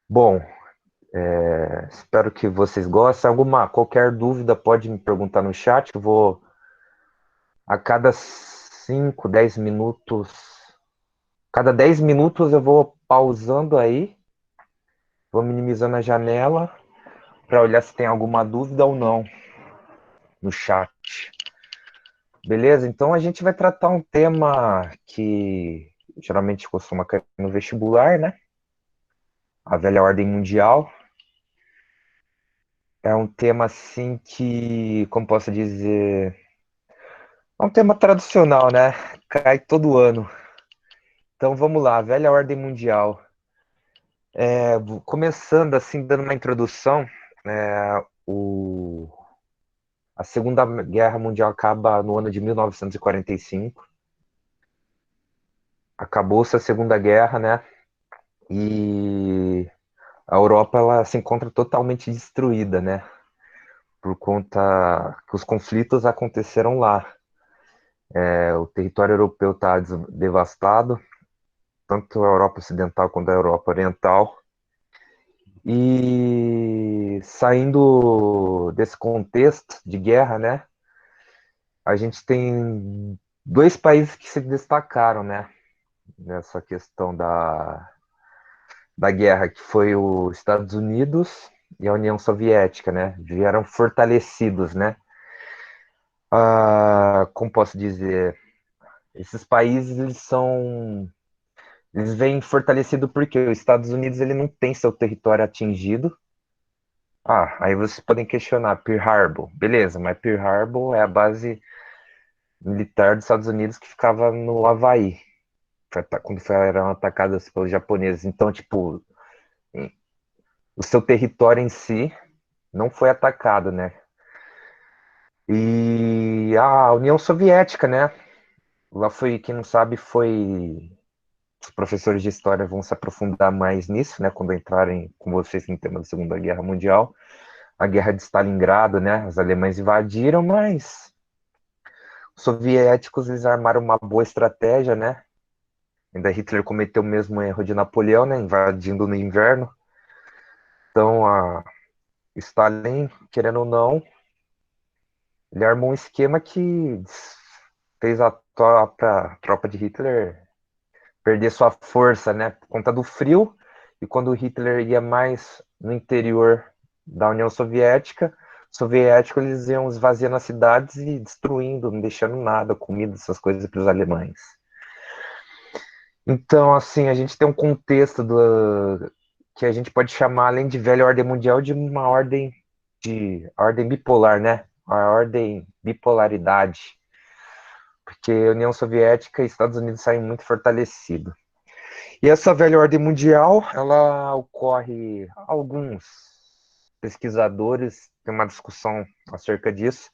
Bom, espero que vocês gostem. Qualquer dúvida pode me perguntar no chat. Eu vou a cada 5, 10 minutos, cada 10 minutos eu vou pausando aí, vou minimizando a janela para olhar se tem alguma dúvida ou não no chat. Beleza? Então a gente vai tratar um tema que geralmente costuma cair no vestibular, né? A velha ordem mundial. É um tema assim que, como posso dizer, é um tema tradicional, né? Cai todo ano. Então vamos lá, velha ordem mundial. Começando assim, dando uma introdução, a Segunda Guerra Mundial acaba no ano de 1945. Acabou-se a Segunda Guerra, né? E a Europa ela se encontra totalmente destruída, né? Por conta que os conflitos aconteceram lá. O território europeu está devastado, tanto a Europa Ocidental quanto a Europa Oriental. E saindo desse contexto de guerra, né, a gente tem dois países que se destacaram, né, nessa questão da guerra, que foi os Estados Unidos e a União Soviética, né, vieram fortalecidos, né. Como posso dizer, esses países eles vêm fortalecidos porque os Estados Unidos ele não tem seu território atingido. Aí vocês podem questionar Pearl Harbor. Beleza, mas Pearl Harbor é a base militar dos Estados Unidos que ficava no Havaí, quando eram atacadas pelos japoneses. Então, tipo, o seu território em si não foi atacado, né? E a União Soviética, né? Lá foi, quem não sabe, foi. Os professores de história vão se aprofundar mais nisso, né? Quando entrarem com vocês no tema da Segunda Guerra Mundial. A Guerra de Stalingrado, né? Os alemães invadiram, mas os soviéticos eles armaram uma boa estratégia, né? Ainda Hitler cometeu o mesmo erro de Napoleão, né? Invadindo no inverno. Então, a Stalin, querendo ou não, ele armou um esquema que fez a tropa de Hitler perder sua força, né? Por conta do frio. E quando Hitler ia mais no interior da União Soviética, os soviéticos eles iam esvaziando as cidades e destruindo, não deixando nada, comida, essas coisas para os alemães. Então, assim, a gente tem um contexto que a gente pode chamar, além de velha ordem mundial, de uma ordem bipolar, né? A ordem bipolaridade, porque a União Soviética e Estados Unidos saem muito fortalecidos. E essa velha ordem mundial, ela ocorre, alguns pesquisadores têm uma discussão acerca disso.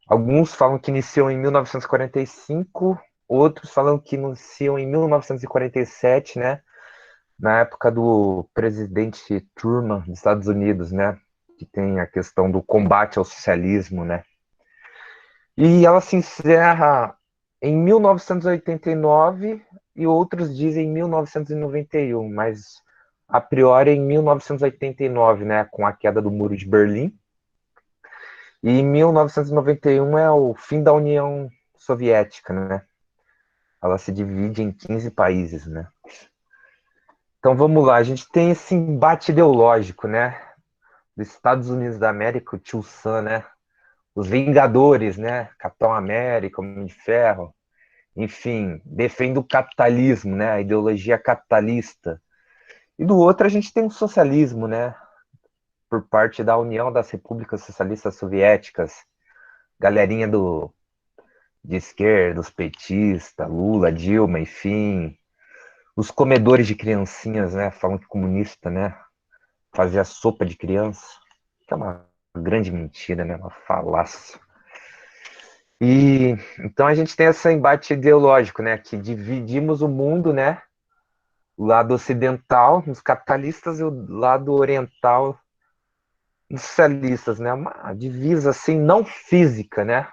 Alguns falam que iniciou em 1945, outros falam que iniciou em 1947, né? Na época do presidente Truman dos Estados Unidos, né? Que tem a questão do combate ao socialismo, né? E ela se encerra em 1989 e outros dizem 1991, mas a priori em 1989, né? Com a queda do Muro de Berlim. E em 1991 é o fim da União Soviética, né? Ela se divide em 15 países, né? Então vamos lá, a gente tem esse embate ideológico, né? Dos Estados Unidos da América, o Tio Sam, né? Os Vingadores, né? Capitão América, Homem de Ferro, enfim, defende o capitalismo, né? A ideologia capitalista. E do outro a gente tem o socialismo, né? Por parte da União das Repúblicas Socialistas Soviéticas, galerinha de esquerda, os petistas, Lula, Dilma, enfim, os comedores de criancinhas, né? Falam que comunista, né? Fazia sopa de criança, que é uma grande mentira, né? Uma falácia. E então a gente tem esse embate ideológico, né? Que dividimos o mundo, né? O lado ocidental, os capitalistas, e o lado oriental, os socialistas, né? Uma divisa assim, não física, né?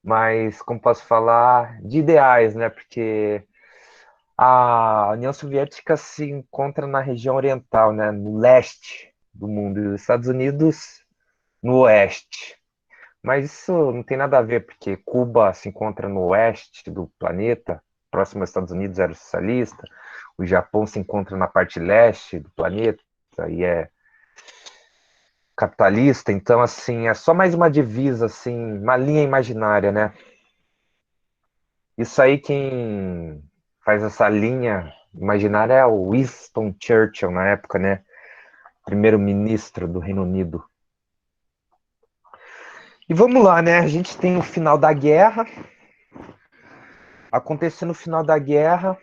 Mas, como posso falar, de ideais, né? Porque A União Soviética se encontra na região oriental, né, no leste do mundo, e os Estados Unidos no oeste. Mas isso não tem nada a ver, porque Cuba se encontra no oeste do planeta, próximo aos Estados Unidos era socialista, o Japão se encontra na parte leste do planeta e é capitalista, então assim, é só mais uma divisa, assim, uma linha imaginária, né? Isso aí quem faz essa linha imaginária é o Winston Churchill na época, né? Primeiro-ministro do Reino Unido. E vamos lá, né? A gente tem o final da guerra. Acontecendo o final da guerra,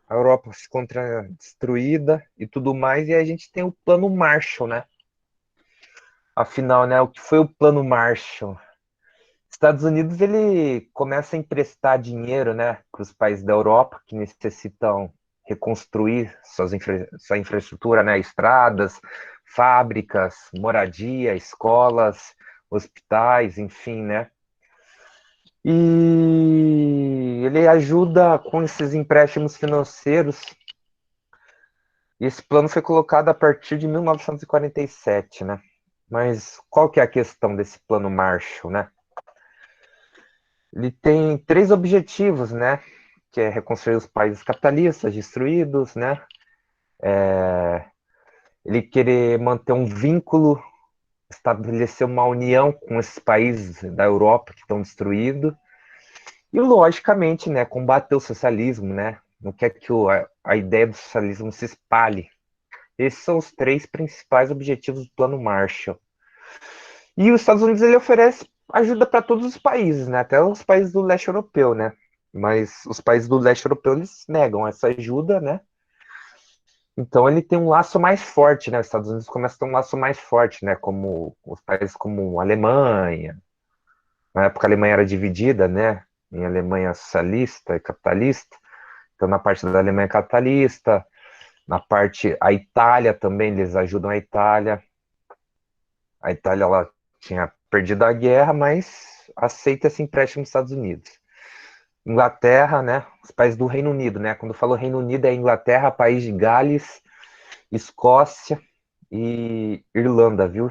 a Europa se encontra destruída e tudo mais, e a gente tem o Plano Marshall, né? Afinal, né, o que foi o Plano Marshall? Estados Unidos ele começa a emprestar dinheiro, né, para os países da Europa que necessitam reconstruir sua infraestrutura, né, estradas, fábricas, moradia, escolas, hospitais, enfim, né? E ele ajuda com esses empréstimos financeiros. E esse plano foi colocado a partir de 1947, né? Mas qual que é a questão desse plano Marshall, né? Ele tem três objetivos, né? Que é reconstruir os países capitalistas destruídos, né? Ele querer manter um vínculo, estabelecer uma união com esses países da Europa que estão destruídos. E, logicamente, né, combater o socialismo, né? Não quer que a ideia do socialismo se espalhe. Esses são os três principais objetivos do Plano Marshall. E os Estados Unidos ele oferece ajuda para todos os países, né? Até os países do leste europeu, né? Mas os países do leste europeu eles negam essa ajuda, né? Então ele tem um laço mais forte, né? Os Estados Unidos começam a ter um laço mais forte, né? Como os países como a Alemanha. Na época a Alemanha era dividida, né? Em Alemanha socialista e capitalista. Então na parte da Alemanha capitalista, na parte a Itália também eles ajudam a Itália. A Itália ela tinha perdido a guerra, mas aceita esse empréstimo dos Estados Unidos. Inglaterra, né? Os países do Reino Unido, né? Quando eu falo Reino Unido é Inglaterra, País de Gales, Escócia e Irlanda, viu?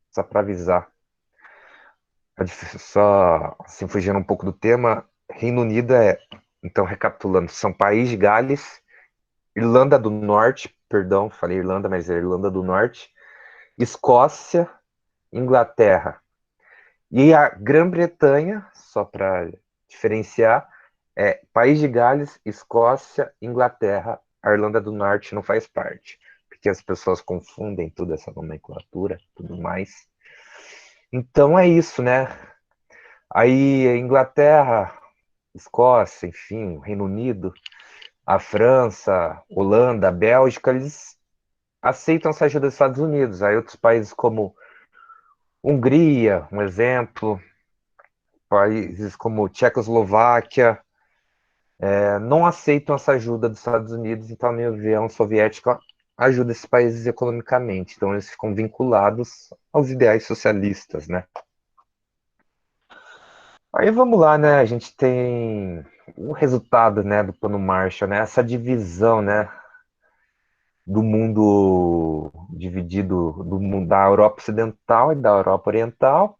Só para avisar. Só assim, fugindo um pouco do tema, Reino Unido é, então recapitulando, são País de Gales, Irlanda do Norte, perdão, falei Irlanda, mas é Irlanda do Norte, Escócia, Inglaterra. E a Grã-Bretanha, só para diferenciar, é País de Gales, Escócia, Inglaterra, a Irlanda do Norte não faz parte, porque as pessoas confundem toda essa nomenclatura, tudo mais. Então é isso, né? Aí Inglaterra, Escócia, enfim, Reino Unido, a França, Holanda, Bélgica, eles aceitam essa ajuda dos Estados Unidos. Aí outros países como Hungria, um exemplo, países como Tchecoslováquia, não aceitam essa ajuda dos Estados Unidos, então a minha União Soviética ajuda esses países economicamente, então eles ficam vinculados aos ideais socialistas, né? Aí vamos lá, né? A gente tem o resultado, né, do Plano Marshall, né? Essa divisão, né, do mundo dividido do mundo da Europa Ocidental e da Europa Oriental.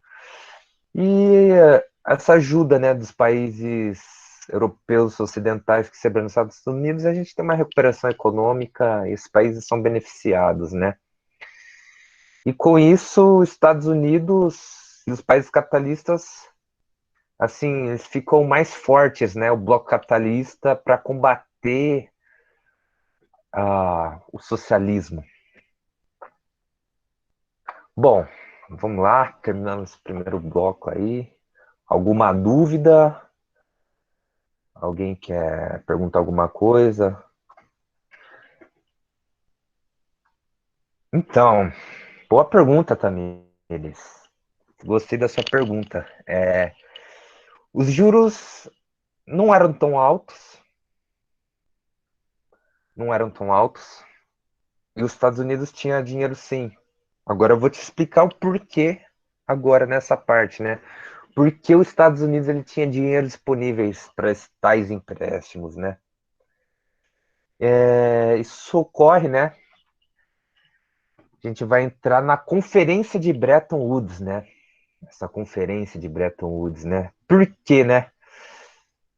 E essa ajuda, né, dos países europeus ocidentais que recebem nos Estados Unidos, a gente tem uma recuperação econômica e esses países são beneficiados, né? E com isso, os Estados Unidos e os países capitalistas, assim, eles ficam mais fortes, né? O bloco capitalista para combater o socialismo. Bom, vamos lá, terminando esse primeiro bloco aí. Alguma dúvida? Alguém quer perguntar alguma coisa? Então, boa pergunta, Tamires. Gostei da sua pergunta. Os juros não eram tão altos, não eram tão altos, e os Estados Unidos tinha dinheiro sim. Agora eu vou te explicar o porquê agora nessa parte, né? Porque os Estados Unidos ele tinha dinheiro disponíveis para tais empréstimos, né? Isso ocorre, né? A gente vai entrar na Conferência de Bretton Woods, né? Essa Conferência de Bretton Woods, né? Por quê, né?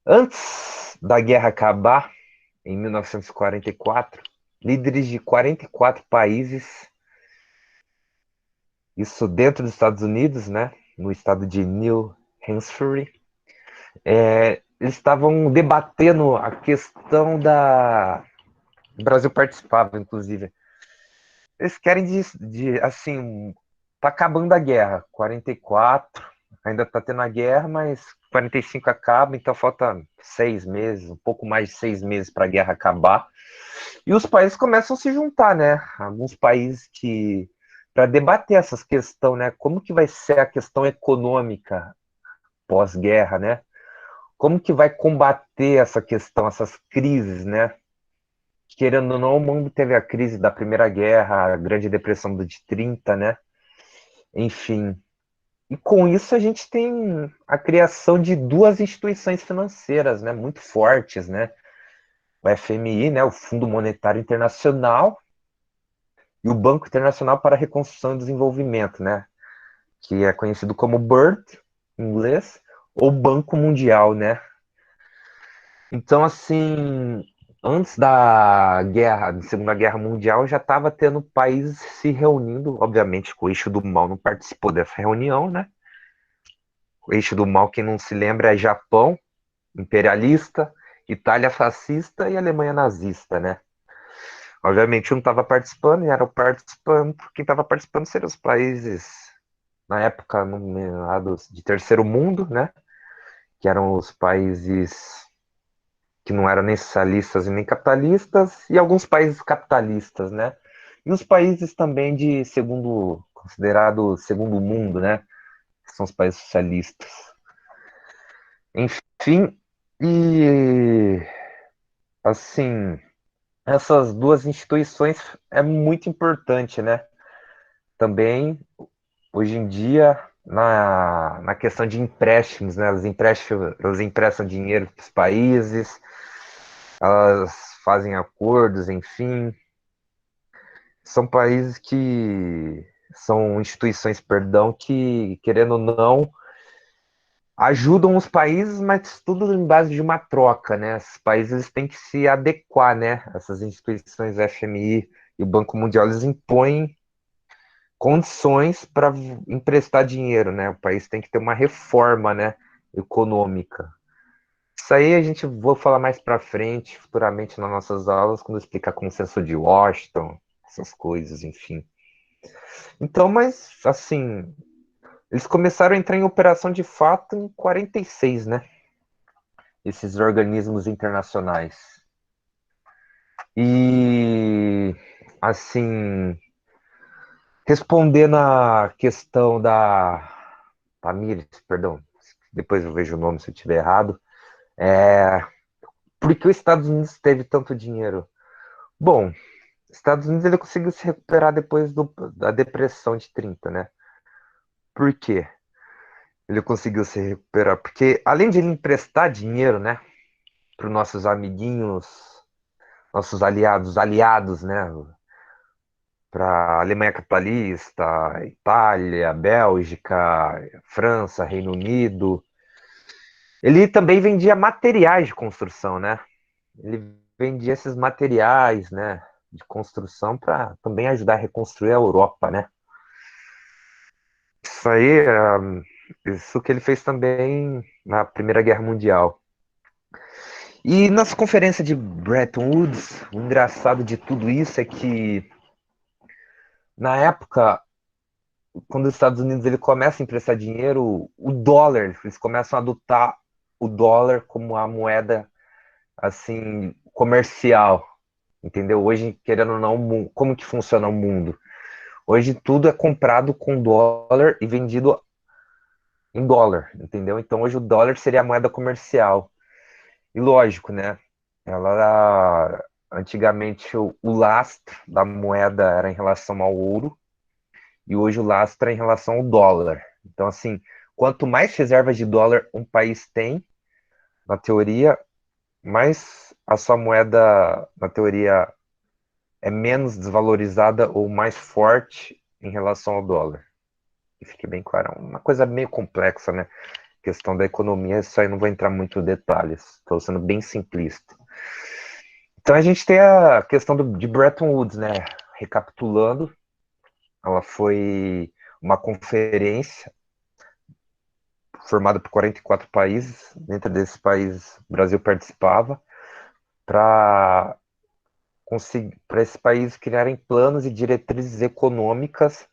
Antes da guerra acabar, em 1944, líderes de 44 países, isso dentro dos Estados Unidos, né? No estado de New Hampshire, eles estavam debatendo a questão da. O Brasil participava, inclusive. Eles querem assim, tá acabando a guerra. 44, ainda tá tendo a guerra, mas 45 acaba, então falta 6 meses, um pouco mais de 6 meses para a guerra acabar. E os países começam a se juntar, né? Alguns países que para debater essas questões, né? Como que vai ser a questão econômica pós-guerra, né? Como que vai combater essa questão, essas crises, né? Querendo ou não, o mundo teve a crise da Primeira Guerra, a Grande Depressão de 30, né? Enfim. E com isso a gente tem a criação de duas instituições financeiras, né? Muito fortes, né? O FMI, né? O Fundo Monetário Internacional, e o Banco Internacional para a Reconstrução e Desenvolvimento, né? Que é conhecido como BIRD, em inglês, ou Banco Mundial, né? Então, assim, antes da guerra, da Segunda Guerra Mundial, já estava tendo países se reunindo, obviamente, que o Eixo do Mal não participou dessa reunião, né? O Eixo do Mal, quem não se lembra, é Japão, imperialista, Itália fascista e Alemanha nazista, né? Obviamente, um estava participando e era o participando, quem estava participando seriam os países, na época, nomeados de terceiro mundo, né? Que eram os países que não eram nem socialistas e nem capitalistas, e alguns países capitalistas, né? E os países também de segundo, considerado segundo mundo, né? Que são os países socialistas. Enfim, e assim, essas duas instituições é muito importante, né? Também, hoje em dia, na questão de empréstimos, né? Elas emprestam dinheiro para os países, elas fazem acordos, enfim. São países que são instituições, perdão, que, querendo ou não, ajudam os países, mas tudo em base de uma troca, né? Os países têm que se adequar, né? Essas instituições, FMI e o Banco Mundial, eles impõem condições para emprestar dinheiro, né? O país tem que ter uma reforma, né, econômica. Isso aí a gente vou falar mais para frente, futuramente nas nossas aulas, quando eu explicar consenso de Washington, essas coisas, enfim. Então, mas assim, eles começaram a entrar em operação de fato em 46, né? Esses organismos internacionais. E assim, respondendo a questão da Tamires, perdão, depois eu vejo o nome se eu estiver errado. É, por que os Estados Unidos teve tanto dinheiro? Bom, os Estados Unidos ele conseguiu se recuperar depois da depressão de 30, né? Por quê? Ele conseguiu se recuperar? Porque além de ele emprestar dinheiro, né, para os nossos amiguinhos, nossos aliados, né, para a Alemanha capitalista, Itália, Bélgica, França, Reino Unido, ele também vendia materiais de construção, né? Ele vendia esses materiais, né, de construção para também ajudar a reconstruir a Europa, né? Isso aí, isso que ele fez também na Primeira Guerra Mundial. E nas conferências de Bretton Woods, o engraçado de tudo isso é que na época, quando os Estados Unidos ele começa a emprestar dinheiro, o dólar, eles começam a adotar o dólar como a moeda assim comercial, entendeu? Hoje, querendo ou não, como que funciona o mundo? Hoje tudo é comprado com dólar e vendido em dólar, entendeu? Então hoje o dólar seria a moeda comercial. E lógico, né? Ela antigamente o lastro da moeda era em relação ao ouro e hoje o lastro é em relação ao dólar. Então assim, quanto mais reservas de dólar um país tem, na teoria, mais a sua moeda, na teoria, é menos desvalorizada ou mais forte em relação ao dólar? Que fique bem claro, é uma coisa meio complexa, né? Questão da economia, isso aí não vou entrar muito em detalhes, estou sendo bem simplista. Então a gente tem a questão de Bretton Woods, né? Recapitulando, ela foi uma conferência formada por 44 países, dentro desses países o Brasil participava, para esses países criarem planos e diretrizes econômicas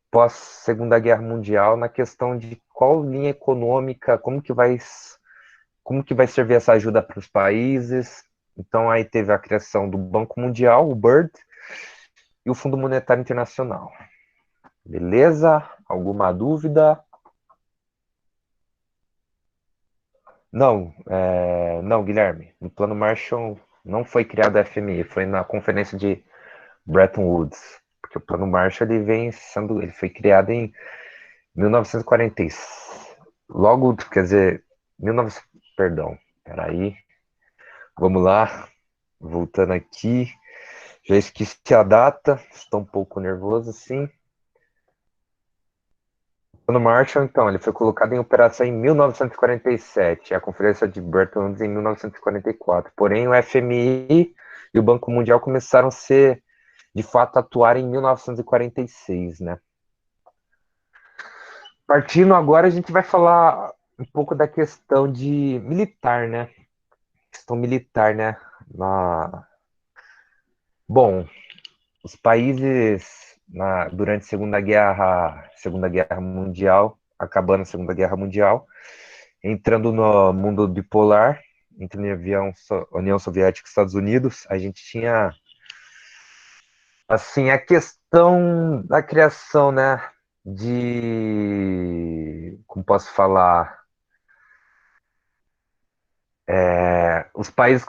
pós Segunda Guerra Mundial na questão de qual linha econômica, como que vai servir essa ajuda para os países. Então aí teve a criação do Banco Mundial, o BIRD, e o Fundo Monetário Internacional. Beleza? Alguma dúvida? Não, não, Guilherme. No Plano Marshall não foi criado a FMI, foi na Conferência de Bretton Woods, porque o Plano Marshall ele foi criado em 1940, logo, quer dizer, 19, perdão, peraí, vamos lá, voltando aqui, já esqueci a data, estou um pouco nervoso, assim. O Plano Marshall, então, ele foi colocado em operação em 1947, a Conferência de Bretton Woods em 1944, porém o FMI e o Banco Mundial começaram a ser, de fato, atuar em 1946, né? Partindo agora, a gente vai falar um pouco da questão de militar, né? Questão militar, né? Bom, os países durante a Segunda Guerra Mundial, acabando a Segunda Guerra Mundial, entrando no mundo bipolar, entre União Soviética e Estados Unidos, a gente tinha assim a questão da criação, né? Como posso falar? Os países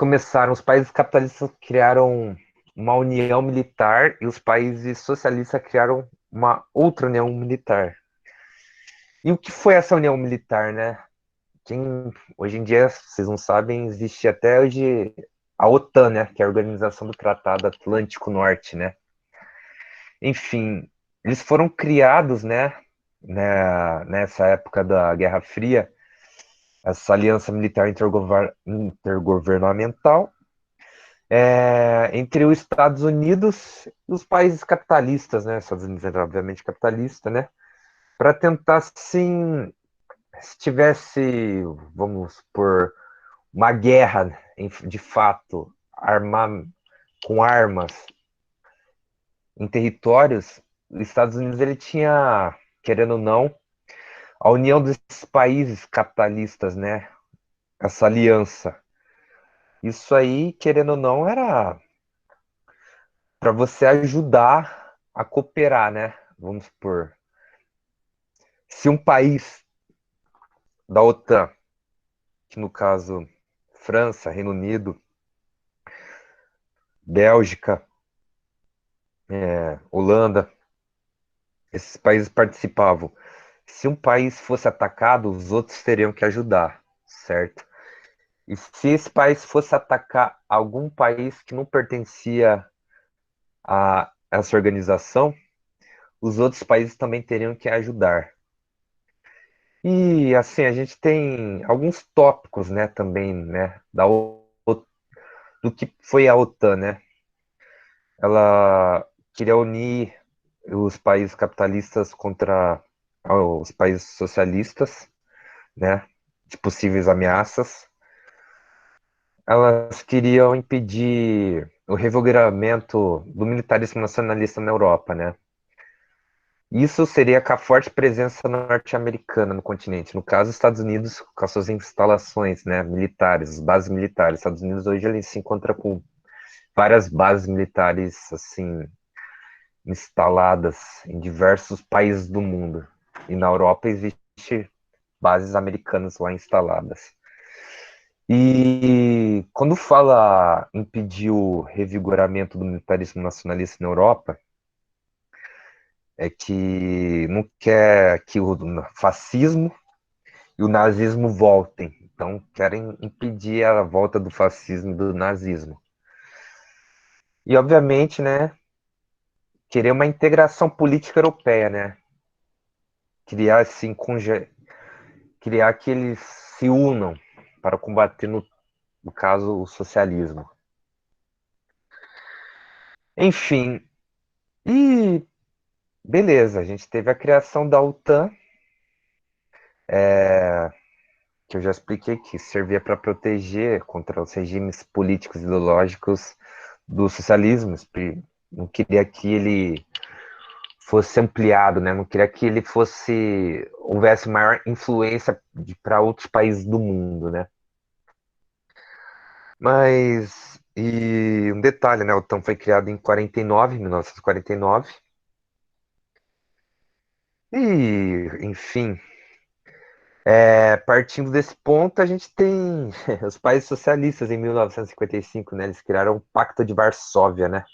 capitalistas criaram uma união militar e os países socialistas criaram uma outra união militar. E o que foi essa união militar, né? Hoje em dia, vocês não sabem, existe até hoje a OTAN, né? Que é a Organização do Tratado Atlântico Norte, né? Enfim, eles foram criados, nessa época da Guerra Fria, essa aliança militar intergovernamental entre os Estados Unidos e os países capitalistas, né? Estados Unidos é obviamente capitalista, né? Para tentar, sim, se tivesse, vamos por uma guerra, de fato, com armas em territórios, os Estados Unidos ele tinha, querendo ou não, a união desses países capitalistas, né? Essa aliança. Isso aí, querendo ou não, era para você ajudar a cooperar, né? Vamos supor, se um país da OTAN, que no caso França, Reino Unido, Bélgica, Holanda, esses países participavam. Se um país fosse atacado, os outros teriam que ajudar, certo? E se esse país fosse atacar algum país que não pertencia a essa organização, os outros países também teriam que ajudar. E assim, a gente tem alguns tópicos, né, também, né, do que foi a OTAN, né? Ela queria unir os países capitalistas contra os países socialistas, né, de possíveis ameaças. Elas queriam impedir o revigoramento do militarismo nacionalista na Europa, né? Isso seria com a forte presença norte-americana no continente. No caso, os Estados Unidos, com as suas instalações, né, militares, bases militares. Os Estados Unidos hoje ele se encontra com várias bases militares assim instaladas em diversos países do mundo. E na Europa existe bases americanas lá instaladas. E quando fala impedir o revigoramento do militarismo nacionalista na Europa, é que não quer que o fascismo e o nazismo voltem, Então, querem impedir a volta do fascismo e do nazismo. E, obviamente, né, querer uma integração política europeia, né? Criar, assim, criar que eles se unam para combater, no caso, o socialismo. Enfim, e beleza, a gente teve a criação da OTAN, que eu já expliquei que servia para proteger contra os regimes políticos e ideológicos do socialismo. Não queria que ele fosse ampliado, né? Não queria que ele houvesse maior influência para outros países do mundo, né? Mas e um detalhe, né? O OTAN foi criado em 49, 1949. Enfim, partindo desse ponto, a gente tem os países socialistas em 1955, né? Eles criaram o Pacto de Varsóvia, né?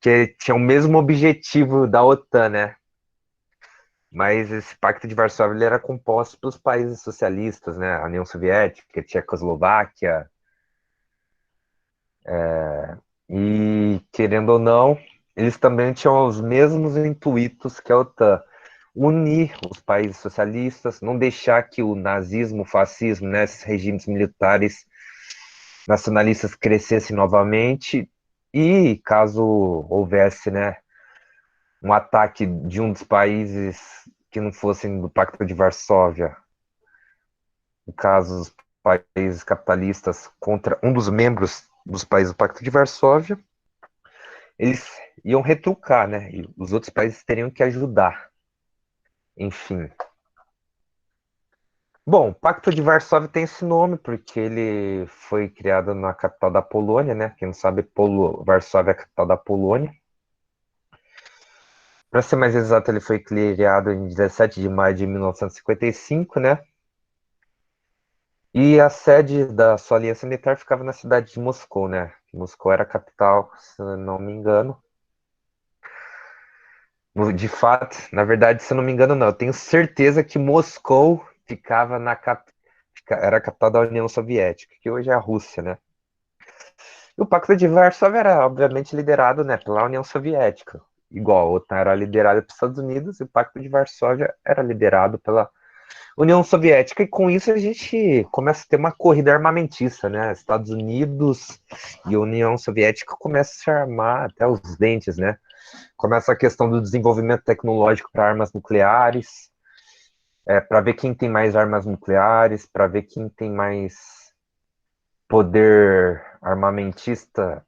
Que tinha o mesmo objetivo da OTAN, né? Mas esse Pacto de Varsóvia ele era composto pelos países socialistas, né? A União Soviética, a Tchecoslováquia, e querendo ou não, eles também tinham os mesmos intuitos que a OTAN: unir os países socialistas, não deixar que o nazismo, o fascismo, né, esses regimes militares nacionalistas crescessem novamente, e caso houvesse, né, um ataque de um dos países que não fossem do Pacto de Varsóvia, no caso os países capitalistas contra um dos membros dos países do Pacto de Varsóvia, eles iam retrucar, né? E os outros países teriam que ajudar. Enfim. Bom, o Pacto de Varsóvia tem esse nome porque ele foi criado na capital da Polônia, né? Quem não sabe, Varsóvia é a capital da Polônia. Para ser mais exato, ele foi criado em 17 de maio de 1955, né? E a sede da sua aliança militar ficava na cidade de Moscou, né? Moscou era a capital, se eu não me engano. De fato, na verdade, se eu não me engano, não. Eu tenho certeza que Moscou ficava era a capital da União Soviética, que hoje é a Rússia, né? E o Pacto de Varsóvia era, obviamente, liderado, né, pela União Soviética. Igual, a OTAN era liderada pelos Estados Unidos e o Pacto de Varsóvia era liderado pela União Soviética. E com isso a gente começa a ter uma corrida armamentista, né? Estados Unidos e União Soviética começam a se armar até os dentes, né? Começa a questão do desenvolvimento tecnológico para armas nucleares, para ver quem tem mais armas nucleares, para ver quem tem mais poder armamentista,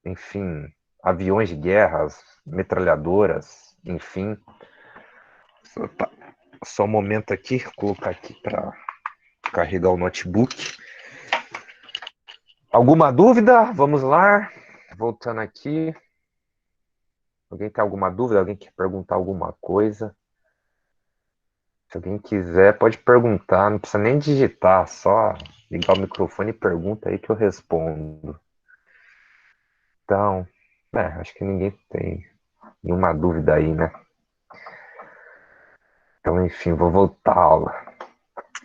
enfim, aviões de guerra, metralhadoras, enfim. Só um momento aqui, vou colocar aqui para carregar o notebook. Alguma dúvida? Vamos lá. Voltando aqui. Alguém tem alguma dúvida? Alguém quer perguntar alguma coisa? Se alguém quiser, pode perguntar. Não precisa nem digitar, só ligar o microfone e pergunta aí que eu respondo. Então, acho que ninguém tem nenhuma dúvida aí, né? Então, enfim, vou voltar à aula.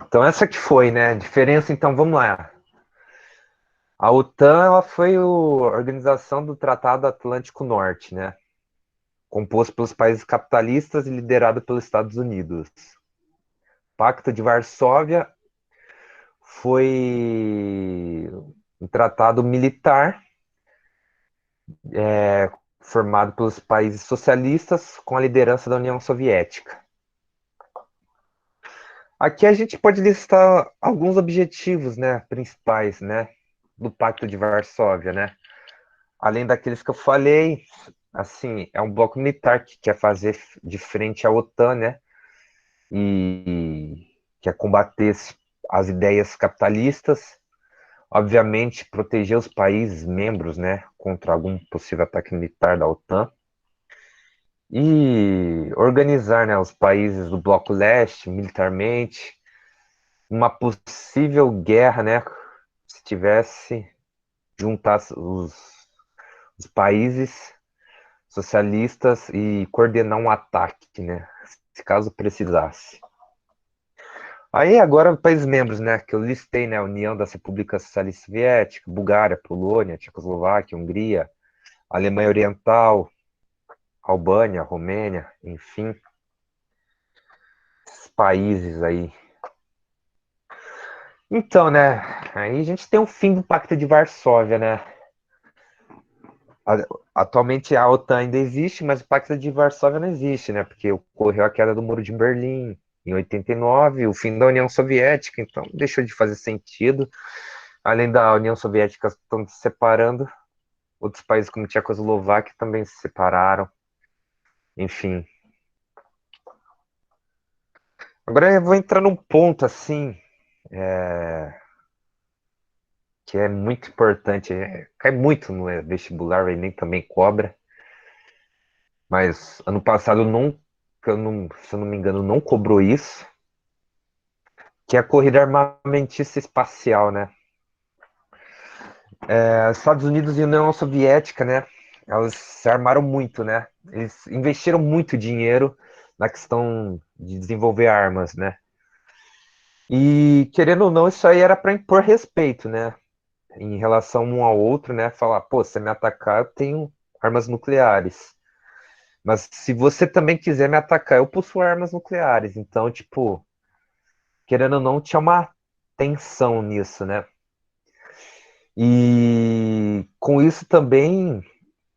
Então, essa que foi, né? A diferença, então, vamos lá. A OTAN, ela foi a organização do Tratado Atlântico Norte, né? Composto pelos países capitalistas e liderado pelos Estados Unidos. Pacto de Varsóvia foi um tratado militar formado pelos países socialistas com a liderança da União Soviética. Aqui a gente pode listar alguns objetivos, né, principais, né, do Pacto de Varsóvia, né? Além daqueles que eu falei, assim, é um bloco militar que quer fazer de frente à OTAN, né? E quer combater as ideias capitalistas, obviamente proteger os países membros, né, contra algum possível ataque militar da OTAN e organizar, né, os países do Bloco Leste militarmente, uma possível guerra, né, se tivesse juntar os países socialistas e coordenar um ataque, né, se caso precisasse. Aí agora países membros, né, que eu listei, né, União das Repúblicas Socialistas Soviéticas, Bulgária, Polônia, Tchecoslováquia, Hungria, Alemanha Oriental, Albânia, Romênia, enfim, esses países aí. Então, né, aí a gente tem o fim do Pacto de Varsóvia, né? A- Atualmente a OTAN ainda existe, mas o Pacto de Varsóvia não existe, né? Porque ocorreu a queda do Muro de Berlim em 89, o fim da União Soviética, então deixou de fazer sentido. Além da União Soviética estão se separando, outros países como Tchecoslováquia também se separaram. Enfim. Agora eu vou entrar num ponto assim que é muito importante, cai muito no vestibular, o Enem também cobra, mas ano passado não, se eu não me engano, não cobrou isso, que é a corrida armamentista espacial, né? Estados Unidos e União Soviética, né? Elas se armaram muito, né? Eles investiram muito dinheiro na questão de desenvolver armas, né? E querendo ou não, isso aí era para impor respeito, né? Em relação um ao outro, né? Falar, pô, se você me atacar, eu tenho armas nucleares. Mas se você também quiser me atacar, eu possuo armas nucleares. Então, tipo, querendo ou não, tinha uma tensão nisso, né? E com isso também,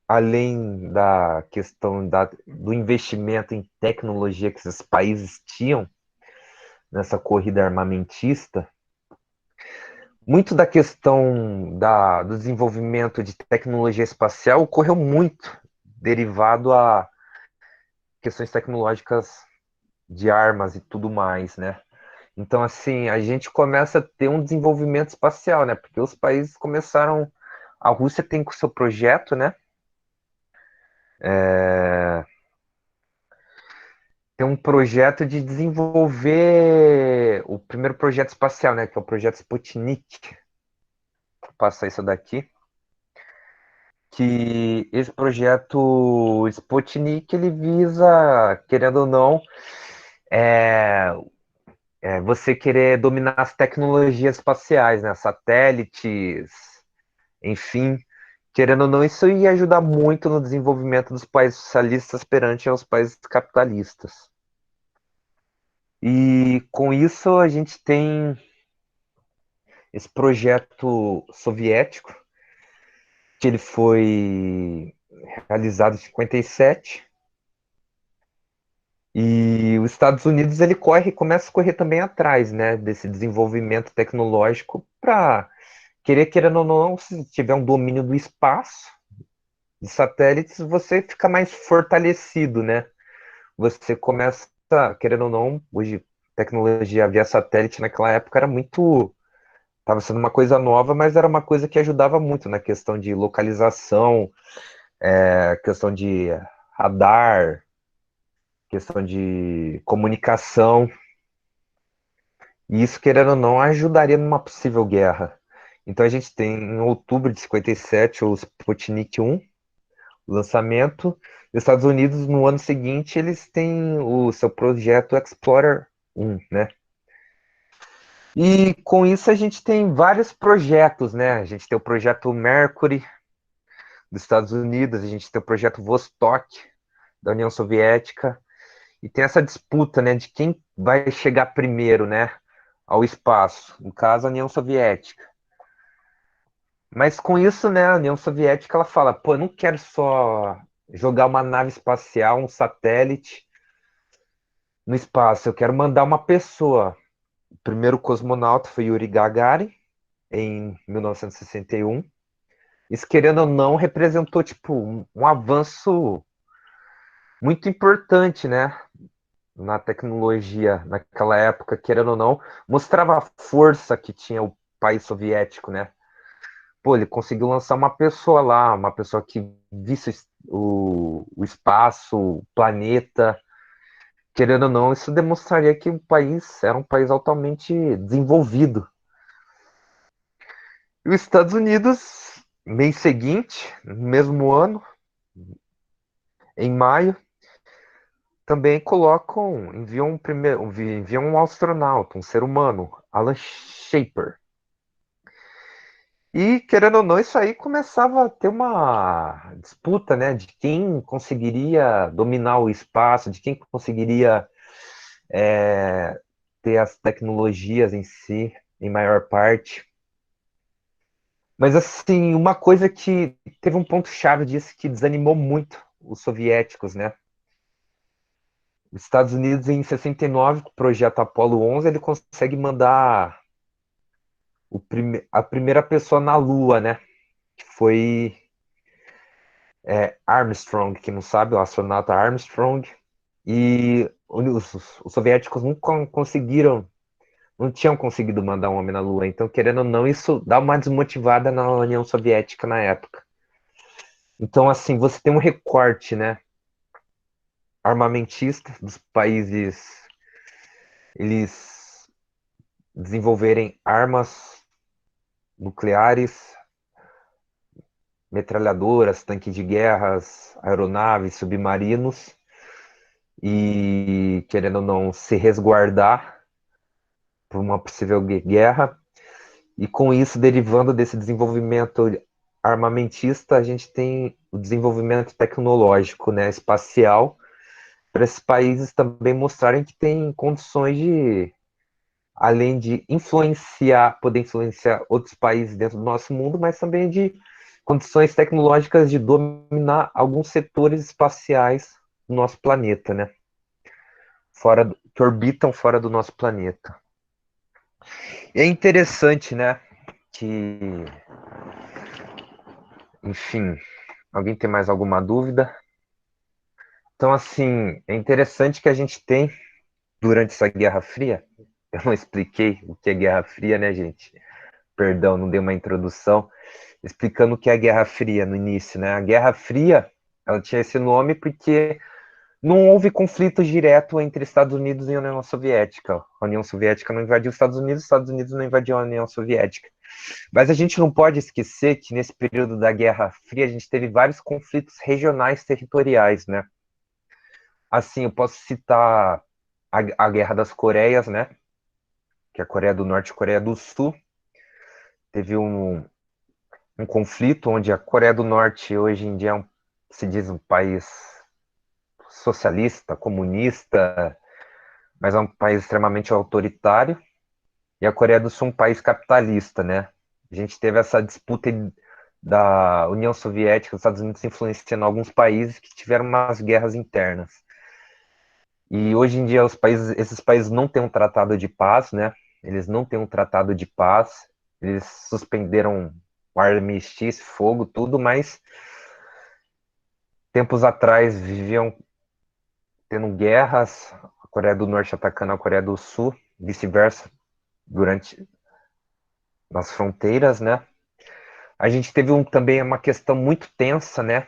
além da questão do investimento em tecnologia que esses países tinham nessa corrida armamentista, muito da questão do desenvolvimento de tecnologia espacial ocorreu muito derivado a questões tecnológicas de armas e tudo mais, né? Então, assim, a gente começa a ter um desenvolvimento espacial, né? Porque os países começaram. A Rússia tem com o seu projeto, né? Tem um projeto de desenvolver o primeiro projeto espacial, né? Que é o projeto Sputnik. Vou passar isso daqui. Que esse projeto Sputnik ele visa, querendo ou não, é, você querer dominar as tecnologias espaciais, né? Satélites, enfim, querendo ou não, isso ia ajudar muito no desenvolvimento dos países socialistas perante aos países capitalistas. E com isso a gente tem esse projeto soviético, que ele foi realizado em 57, e os Estados Unidos ele começa a correr também atrás, né, desse desenvolvimento tecnológico para querendo ou não, se tiver um domínio do espaço, de satélites, você fica mais fortalecido, né? Você começa, querendo ou não, hoje tecnologia via satélite naquela época era muito, estava sendo uma coisa nova, mas era uma coisa que ajudava muito na questão de localização, questão de radar, questão de comunicação, e isso, querendo ou não, ajudaria numa possível guerra. Então a gente tem em outubro de 57 o Sputnik 1, o lançamento. Os Estados Unidos, no ano seguinte, eles têm o seu projeto Explorer 1, né? E com isso a gente tem vários projetos, né? A gente tem o projeto Mercury dos Estados Unidos, a gente tem o projeto Vostok da União Soviética, e tem essa disputa, né, de quem vai chegar primeiro, né, ao espaço, no caso a União Soviética. Mas com isso, né, a União Soviética ela fala, pô, eu não quero só jogar uma nave espacial, um satélite no espaço, eu quero mandar uma pessoa. O primeiro cosmonauta foi Yuri Gagarin em 1961. Isso, querendo ou não, representou tipo um avanço muito importante, né, na tecnologia naquela época, querendo ou não, mostrava a força que tinha o país soviético, né? Pô, ele conseguiu lançar uma pessoa lá, uma pessoa que visse o espaço, o planeta. Querendo ou não, isso demonstraria que o país era um país altamente desenvolvido. E os Estados Unidos, mês seguinte, no mesmo ano, em maio, também colocam, enviam um astronauta, um ser humano, Alan Shepard. E, querendo ou não, isso aí começava a ter uma disputa, né, de quem conseguiria dominar o espaço, de quem conseguiria ter as tecnologias em si, em maior parte. Mas, assim, uma coisa que teve um ponto-chave disso que desanimou muito os soviéticos, né? Os Estados Unidos, em 69, com o projeto Apollo 11, ele consegue mandar a primeira pessoa na Lua, né? Que foi Armstrong, que não sabe, o astronauta Armstrong. E os soviéticos nunca conseguiram, não tinham conseguido mandar um homem na Lua. Então, querendo ou não, isso dá uma desmotivada na União Soviética na época. Então, assim, você tem um recorte, né, armamentista dos países, eles desenvolverem armas nucleares, metralhadoras, tanques de guerras, aeronaves, submarinos, e querendo ou não se resguardar por uma possível guerra. E com isso, derivando desse desenvolvimento armamentista, a gente tem o desenvolvimento tecnológico, né, espacial, para esses países também mostrarem que tem condições de, além de influenciar, poder influenciar outros países dentro do nosso mundo, mas também de condições tecnológicas de dominar alguns setores espaciais do nosso planeta, né? Que orbitam fora do nosso planeta. E é interessante, né? Que, enfim, alguém tem mais alguma dúvida? Então, assim, é interessante que a gente tem, durante essa Guerra Fria, eu não expliquei o que é Guerra Fria, né, gente? Perdão, não dei uma introdução, explicando o que é a Guerra Fria no início, né? A Guerra Fria, ela tinha esse nome porque não houve conflito direto entre Estados Unidos e União Soviética. A União Soviética não invadiu os Estados Unidos não invadiu a União Soviética. Mas a gente não pode esquecer que nesse período da Guerra Fria a gente teve vários conflitos regionais territoriais, né? Assim, eu posso citar a Guerra das Coreias, né? Que é a Coreia do Norte e a Coreia do Sul. Teve um conflito onde a Coreia do Norte hoje em dia se diz um país socialista, comunista, mas é um país extremamente autoritário. E a Coreia do Sul é um país capitalista, né? A gente teve essa disputa da União Soviética, os Estados Unidos influenciando alguns países que tiveram umas guerras internas. E hoje em dia esses países não têm um tratado de paz, né? Eles não têm um tratado de paz. Eles suspenderam o armistício, fogo, tudo, mas tempos atrás viviam tendo guerras, a Coreia do Norte atacando a Coreia do Sul, vice-versa, durante nas fronteiras, né? A gente teve também uma questão muito tensa, né?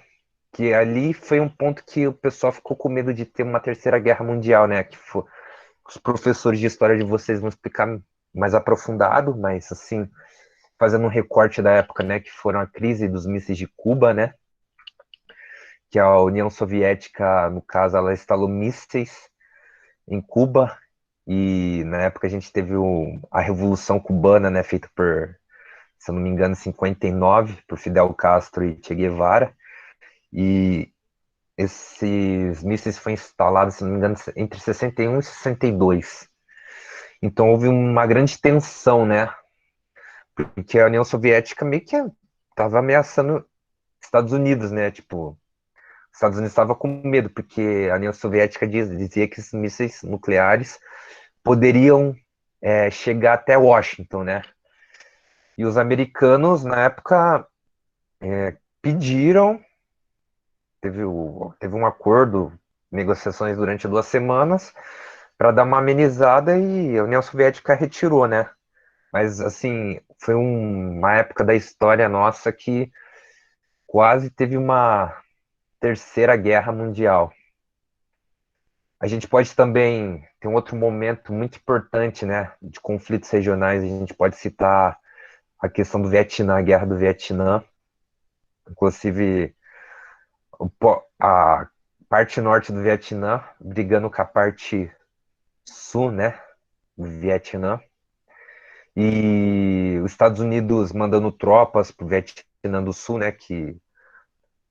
Que ali foi um ponto que o pessoal ficou com medo de ter uma terceira guerra mundial, né? Que foi, os professores de história de vocês vão explicar mais aprofundado, mas assim, fazendo um recorte da época, né? Que foram a crise dos mísseis de Cuba, né? Que a União Soviética, no caso, ela instalou mísseis em Cuba e na época a gente teve a Revolução Cubana, né? Feita por, se eu não me engano, 59, por Fidel Castro e Che Guevara. E esses mísseis foram instalados, se não me engano, entre 61 e 62. Então houve uma grande tensão, né? Porque a União Soviética meio que estava ameaçando Estados Unidos, né? Tipo, os Estados Unidos estava com medo, porque a União Soviética dizia que esses mísseis nucleares poderiam chegar até Washington, né? E os americanos, na época, pediram, teve um acordo, negociações durante 2 semanas, para dar uma amenizada e a União Soviética retirou, né? Mas, assim, foi uma época da história nossa que quase teve uma terceira guerra mundial. A gente pode também ter um outro momento muito importante, né, de conflitos regionais. A gente pode citar a questão do Vietnã, a guerra do Vietnã. Inclusive, a parte norte do Vietnã brigando com a parte sul, né, do Vietnã. E os Estados Unidos mandando tropas para o Vietnã do Sul, né, que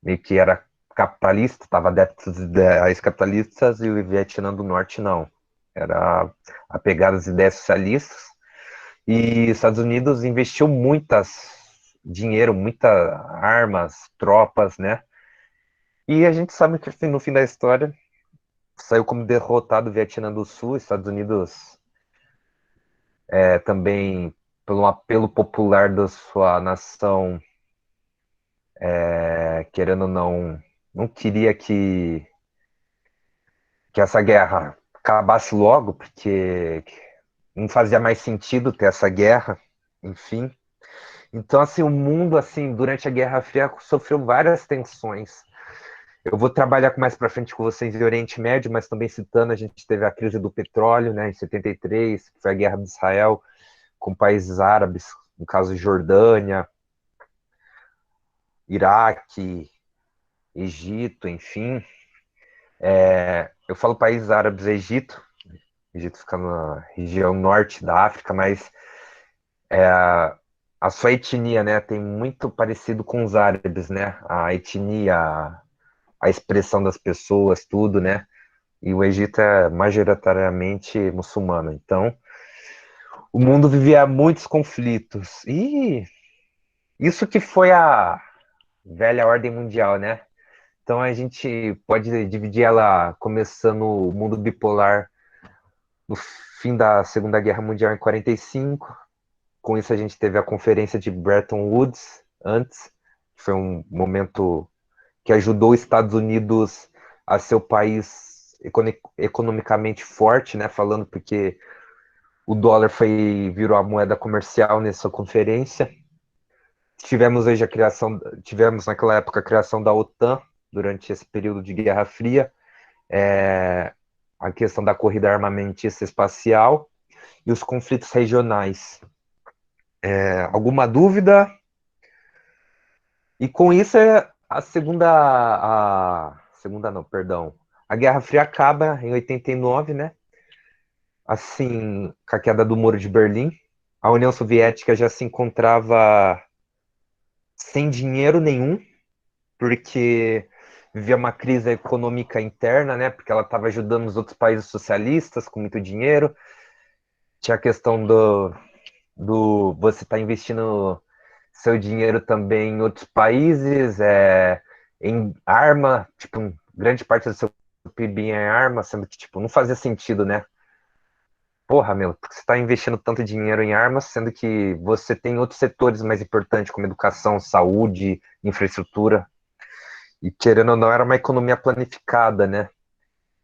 meio que era capitalista, estava adeptos de ideias capitalistas, e o Vietnã do Norte não. Era apegado às ideias socialistas. E os Estados Unidos investiu muitas dinheiro, muitas armas, tropas, né? E a gente sabe que no fim da história saiu como derrotado o Vietnã do Sul. Estados Unidos também, pelo apelo popular da sua nação, querendo ou não, não queria que essa guerra acabasse logo, porque não fazia mais sentido ter essa guerra, enfim. Então, assim, o mundo, assim, durante a Guerra Fria sofreu várias tensões. Eu vou trabalhar mais para frente com vocês em Oriente Médio, mas também citando, a gente teve a crise do petróleo, né, em 73, que foi a Guerra de Israel com países árabes, no caso Jordânia, Iraque, Egito, enfim. Eu falo países árabes, Egito fica na região norte da África, mas a sua etnia, né, tem muito parecido com os árabes, né? A etnia, a expressão das pessoas, tudo, né? E o Egito é majoritariamente muçulmano. Então, o mundo vivia muitos conflitos. E isso que foi a velha ordem mundial, né? Então a gente pode dividir ela começando o mundo bipolar no fim da Segunda Guerra Mundial em 45. Com isso a gente teve a conferência de Bretton Woods antes, que foi um momento que ajudou os Estados Unidos a ser o país economicamente forte, né? Falando porque o dólar virou a moeda comercial nessa conferência. Tivemos naquela época a criação da OTAN durante esse período de Guerra Fria, a questão da corrida armamentista espacial e os conflitos regionais. Alguma dúvida? E com isso a segunda não, perdão. A Guerra Fria acaba em 89, né? Assim, com a queda do Muro de Berlim. A União Soviética já se encontrava sem dinheiro nenhum, porque vivia uma crise econômica interna, né? Porque ela estava ajudando os outros países socialistas com muito dinheiro. Tinha a questão do você estar investindo seu dinheiro também em outros países, em arma, tipo, grande parte do seu PIB em arma, sendo que, tipo, não fazia sentido, né? Porra, meu, porque você está investindo tanto dinheiro em armas, sendo que você tem outros setores mais importantes, como educação, saúde, infraestrutura, e querendo ou não, era uma economia planificada, né?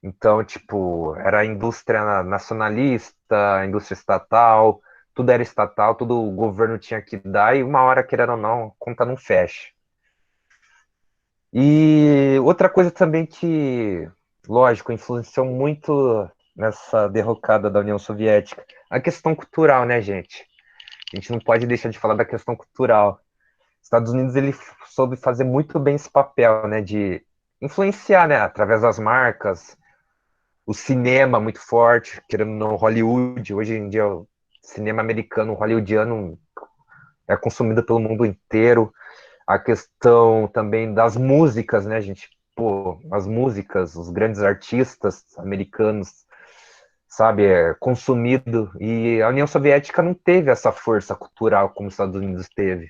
Então, tipo, era a indústria nacionalista, a indústria estatal, tudo era estatal, tudo o governo tinha que dar, e uma hora, querendo ou não, a conta não fecha. E outra coisa também que, lógico, influenciou muito nessa derrocada da União Soviética, a questão cultural, né, gente? A gente não pode deixar de falar da questão cultural. Os Estados Unidos, ele soube fazer muito bem esse papel, né, de influenciar, né, através das marcas, o cinema muito forte, querendo ou não, Hollywood. Hoje em dia, o cinema americano, hollywoodiano, é consumido pelo mundo inteiro. A questão também das músicas, né, gente? Pô, as músicas, os grandes artistas americanos, sabe, consumido. E a União Soviética não teve essa força cultural como os Estados Unidos teve.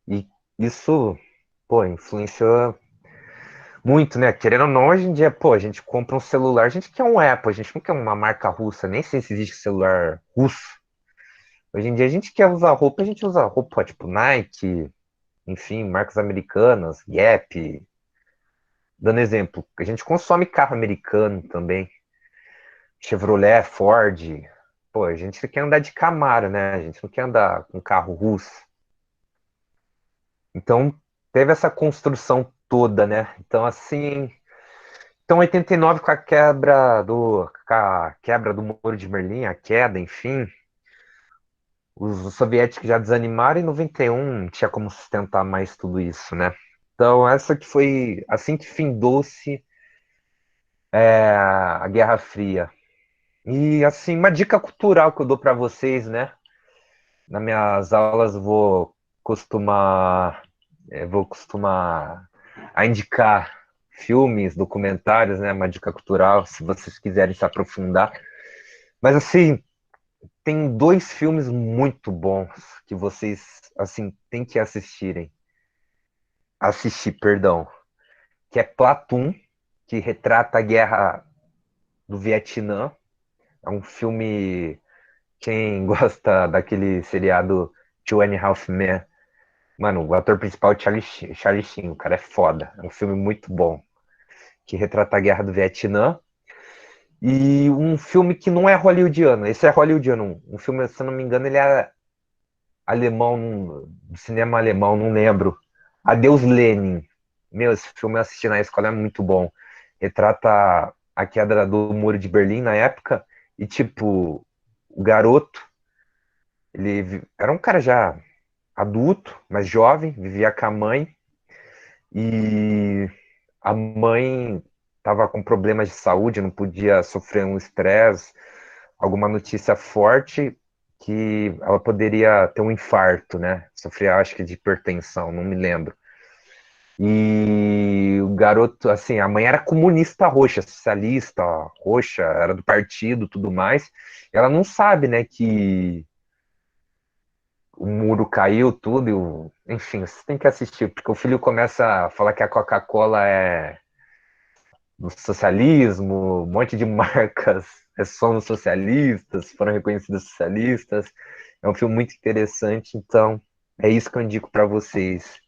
E isso, pô, influenciou muito, né? Querendo ou não, hoje em dia, pô, a gente compra um celular, a gente quer um Apple, a gente não quer uma marca russa, nem sei se existe celular russo. Hoje em dia a gente quer usar roupa, a gente usa roupa tipo Nike, enfim, marcas americanas, Gap. Dando exemplo, a gente consome carro americano também, Chevrolet, Ford. Pô, a gente quer andar de Camaro, né? A gente não quer andar com carro russo. Então, teve essa construção toda, né? Então, assim, então, 89, com a quebra do Muro de Berlim, a queda, enfim, os soviéticos já desanimaram e em 91 não tinha como sustentar mais tudo isso, né? Então, essa que foi assim que findou-se a Guerra Fria. E assim, uma dica cultural que eu dou para vocês, né? Nas minhas aulas vou costumar a indicar filmes, documentários, né? Uma dica cultural, se vocês quiserem se aprofundar. Mas assim, tem dois filmes muito bons que vocês assim têm que assistir, perdão, que é Platoon, que retrata a guerra do Vietnã. É um filme, quem gosta daquele seriado Two and a Half Men, mano, o ator principal é o Charlie Sheen, o cara é foda. É um filme muito bom, que retrata a guerra do Vietnã. E um filme que não é hollywoodiano, esse é hollywoodiano. Um filme, se eu não me engano, ele é alemão, do cinema alemão, não lembro. Adeus Lenin. Meu, esse filme eu assisti na escola, é muito bom. Retrata a queda do Muro de Berlim na época. E, tipo, o garoto, ele era um cara já adulto, mas jovem, vivia com a mãe. E a mãe estava com problemas de saúde, não podia sofrer um estresse, alguma notícia forte que ela poderia ter um infarto, né? Sofrer, acho que de hipertensão, não me lembro. E o garoto, assim, a mãe era comunista roxa, socialista, roxa, era do partido, tudo mais. Ela não sabe, né, que o muro caiu, tudo, enfim, você tem que assistir, porque o filho começa a falar que a Coca-Cola é do socialismo, um monte de marcas somos socialistas, foram reconhecidas socialistas. É um filme muito interessante, então é isso que eu indico para vocês.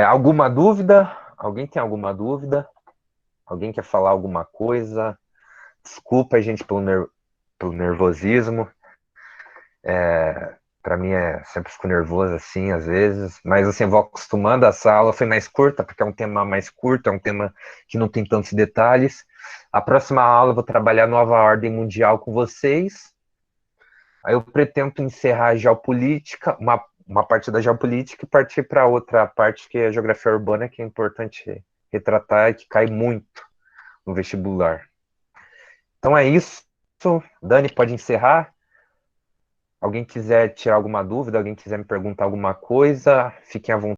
Alguma dúvida? Alguém tem alguma dúvida? Alguém quer falar alguma coisa? Desculpa, gente, pelo nervosismo. Para mim sempre fico nervoso assim, às vezes, mas assim, eu vou acostumando. Essa aula foi mais curta, porque é um tema mais curto, é um tema que não tem tantos detalhes. A próxima aula eu vou trabalhar nova ordem mundial com vocês. Aí eu pretendo encerrar a geopolítica, uma parte da geopolítica, e partir para outra parte, que é a geografia urbana, que é importante retratar e que cai muito no vestibular. Então é isso. Dani, pode encerrar? Alguém quiser tirar alguma dúvida, alguém quiser me perguntar alguma coisa, fiquem à vontade.